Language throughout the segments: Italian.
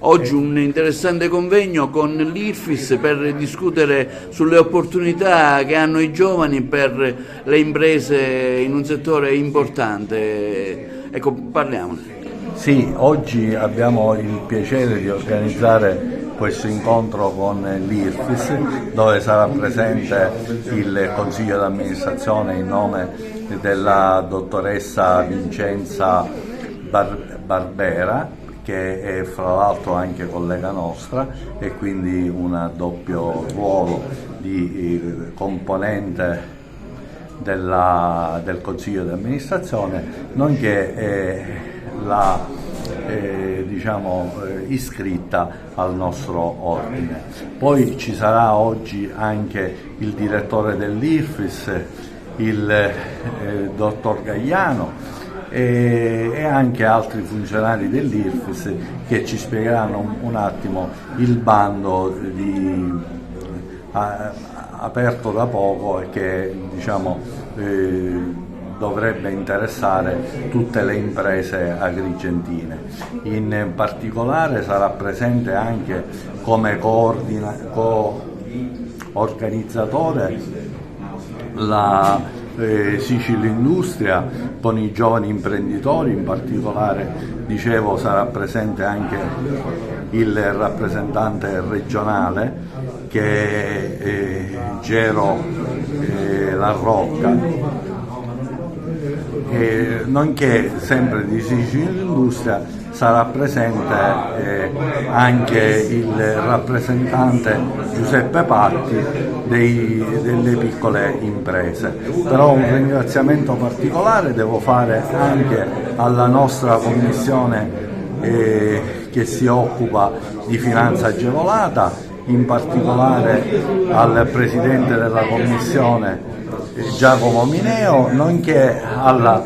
oggi un interessante convegno con l'IRFIS per discutere sulle opportunità che hanno i giovani per le imprese in un settore importante. Ecco, parliamone. Sì, oggi abbiamo il piacere di organizzare questo incontro con l'IRFIS, dove sarà presente il Consiglio d'amministrazione in nome della dottoressa Vincenza Barbera, che è fra l'altro anche collega nostra e quindi un doppio ruolo di componente del Consiglio d'amministrazione, nonché iscritta al nostro ordine. Poi ci sarà oggi anche il direttore dell'IRFIS, il dottor Gagliano, e anche altri funzionari dell'IRFIS che ci spiegheranno un attimo il bando aperto da poco e che dovrebbe interessare tutte le imprese agrigentine. In particolare sarà presente anche come organizzatore la Sicilia Industria con i giovani imprenditori. In particolare, dicevo, sarà presente anche il rappresentante regionale che è Gero La Rocca, nonché sempre di Sicilia Industria sarà presente anche il rappresentante Giuseppe Patti delle piccole imprese. Però un ringraziamento particolare devo fare anche alla nostra commissione che si occupa di finanza agevolata, in particolare al presidente della commissione Giacomo Mineo, nonché alla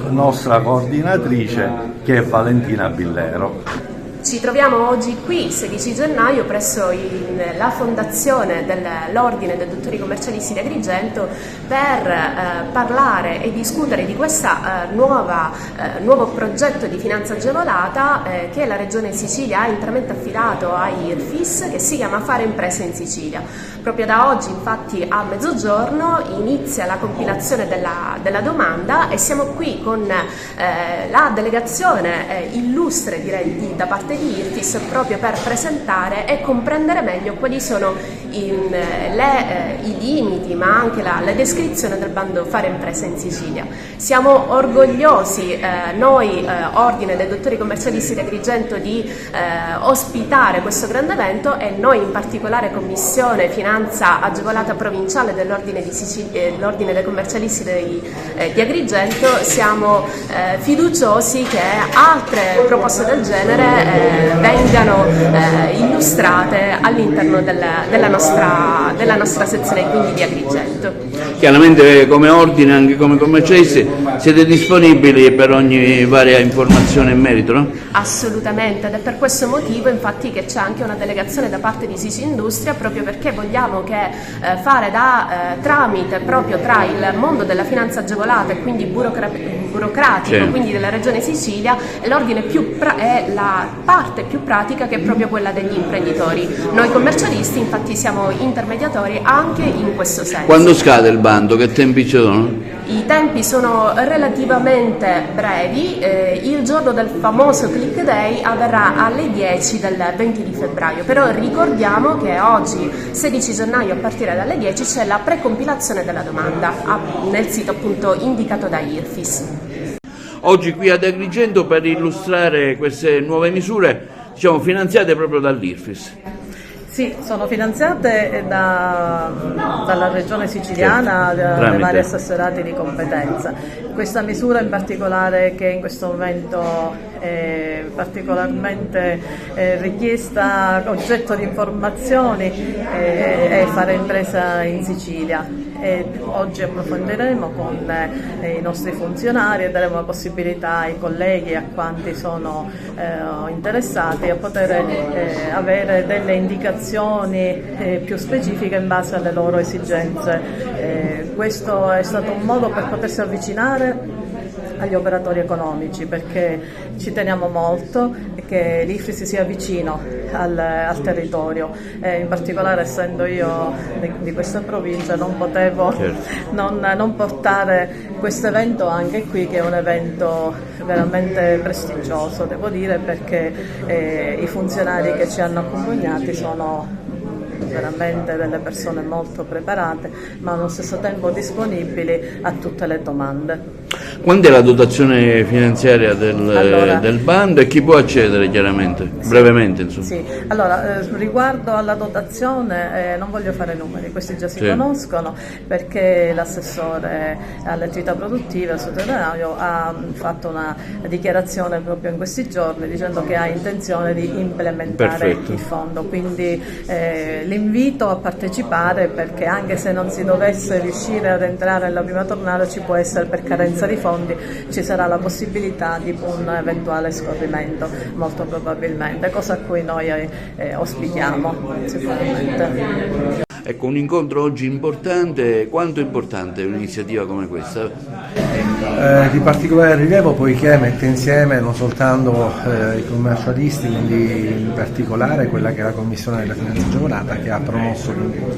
nostra coordinatrice che è Valentina Billero. Ci troviamo oggi qui, 16 gennaio, presso la fondazione dell'Ordine dei Dottori Commercialisti di Agrigento per parlare e discutere di questa nuovo progetto di finanza agevolata che la Regione Sicilia ha interamente affidato a IRFIS, che si chiama Fare Imprese in Sicilia. Proprio da oggi, infatti, a mezzogiorno inizia la compilazione della domanda e siamo qui con la delegazione illustre, direi, da parte di IRFIS, proprio per presentare e comprendere meglio quali sono i limiti, ma anche la descrizione del bando Fare Imprese in Sicilia. Siamo orgogliosi, noi Ordine dei Dottori Commercialisti di Agrigento, di ospitare questo grande evento, e noi in particolare Commissione Finanza Agevolata Provinciale dell'Ordine l'Ordine dei Commercialisti di Agrigento siamo fiduciosi che altre proposte del genere vengano illustrate all'interno della nostra sezione, quindi di Agrigento. Chiaramente come ordine, anche come commercialisti, siete disponibili per ogni varia informazione in merito, no? Assolutamente, ed è per questo motivo infatti che c'è anche una delegazione da parte di Sisi Industria, proprio perché vogliamo che fare da tramite proprio tra il mondo della finanza agevolata e quindi burocratico, sì, quindi della Regione Sicilia, e l'ordine è la parte più pratica, che è proprio quella degli imprenditori. Noi commercialisti infatti siamo intermediatori anche in questo senso. Quando scade il bando? Che tempi ci sono? I tempi sono relativamente brevi, il giorno del famoso Click Day avverrà alle 10 del 20 di febbraio, però ricordiamo che oggi, 16 gennaio, a partire dalle 10 c'è la precompilazione della domanda nel sito appunto indicato da IRFIS. Oggi qui ad Agrigento per illustrare queste nuove misure, finanziate proprio dall'IRFIS. Sì, sono finanziate dalla Regione Siciliana, dai vari assessorati di competenza. Questa misura in particolare, che in questo momento è particolarmente richiesta, oggetto di informazioni, è Fare Impresa in Sicilia. Oggi approfondiremo con i nostri funzionari e daremo la possibilità ai colleghi e a quanti sono interessati a poter avere delle indicazioni più specifiche in base alle loro esigenze. Questo è stato un modo per potersi avvicinare agli operatori economici, perché ci teniamo molto che l'IFIS sia vicino al territorio, in particolare essendo io di questa provincia non potevo non portare questo evento anche qui, che è un evento veramente prestigioso, devo dire, perché i funzionari che ci hanno accompagnati sono veramente delle persone molto preparate, ma allo stesso tempo disponibili a tutte le domande. Quando è la dotazione finanziaria del bando e chi può accedere, chiaramente? Brevemente, insomma. Sì, allora riguardo alla dotazione non voglio fare numeri, questi già si conoscono, perché l'assessore alle attività produttive, il sottosegretario, ha fatto una dichiarazione proprio in questi giorni dicendo che ha intenzione di implementare il fondo, quindi l'invito a partecipare, perché anche se non si dovesse riuscire ad entrare nella prima tornata, ci può essere, per carenza di fondi, ci sarà la possibilità di un eventuale scorrimento, molto probabilmente, cosa a cui noi auspichiamo sicuramente. Ecco, un incontro oggi importante. Quanto importante è un'iniziativa come questa? Di particolare rilievo, poiché mette insieme non soltanto i commercialisti, quindi in particolare quella che è la Commissione della Finanza Agevolata che ha promosso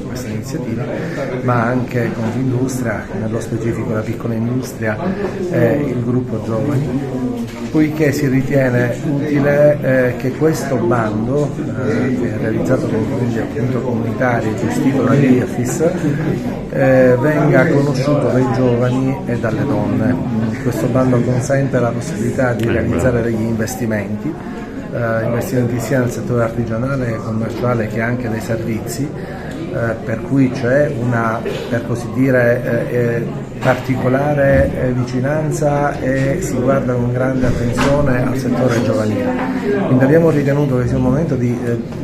questa iniziativa, ma anche Confindustria, nello specifico la piccola industria e il gruppo giovani, poiché si ritiene utile che questo bando, che è realizzato con fondi appunto comunitari e gestito dall'IFIS, venga conosciuto dai giovani e dalle donne. Questo bando consente la possibilità di realizzare degli investimenti sia nel settore artigianale e commerciale che anche dei servizi, per cui c'è una, per così dire, particolare vicinanza e si guarda con grande attenzione al settore giovanile. Quindi abbiamo ritenuto che sia un momento di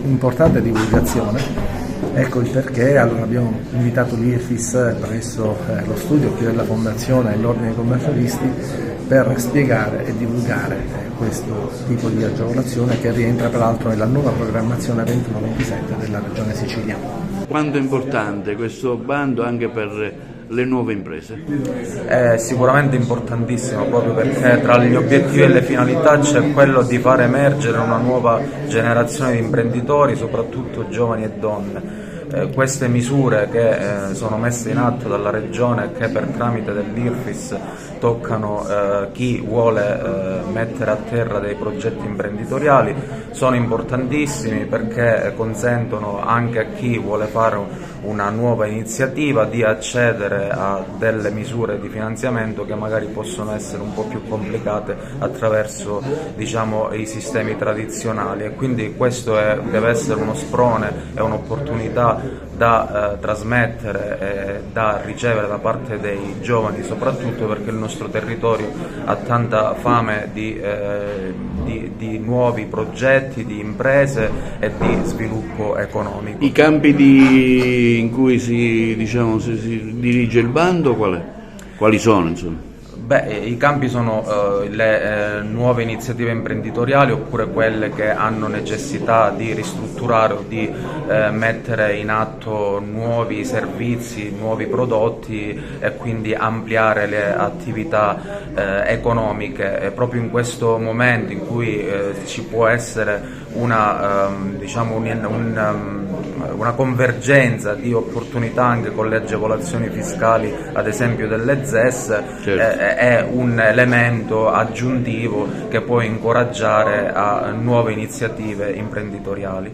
importante divulgazione. Ecco il perché allora abbiamo invitato l'IFIS presso lo studio qui della Fondazione e l'Ordine dei Commercialisti per spiegare e divulgare questo tipo di agevolazione, che rientra peraltro nella nuova programmazione 21-27 della Regione Sicilia. Quanto è importante questo bando anche per le nuove imprese? È sicuramente importantissimo, proprio perché tra gli obiettivi e le finalità c'è quello di far emergere una nuova generazione di imprenditori, soprattutto giovani e donne. Queste misure che sono messe in atto dalla Regione e che per tramite dell'IRFIS toccano chi vuole mettere a terra dei progetti imprenditoriali sono importantissimi, perché consentono anche a chi vuole fare una nuova iniziativa di accedere a delle misure di finanziamento che magari possono essere un po' più complicate attraverso, diciamo, i sistemi tradizionali, e quindi questo deve essere uno sprone e un'opportunità da trasmettere e da ricevere da parte dei giovani, soprattutto perché il nostro territorio ha tanta fame di nuovi progetti, di imprese e di sviluppo economico. I campi in cui si dirige il bando quali sono, insomma? I campi sono le nuove iniziative imprenditoriali, oppure quelle che hanno necessità di ristrutturare o di mettere in atto nuovi servizi, nuovi prodotti e quindi ampliare le attività economiche. E proprio in questo momento in cui ci può essere una convergenza di opportunità anche con le agevolazioni fiscali, ad esempio delle ZES, è un elemento aggiuntivo che può incoraggiare a nuove iniziative imprenditoriali.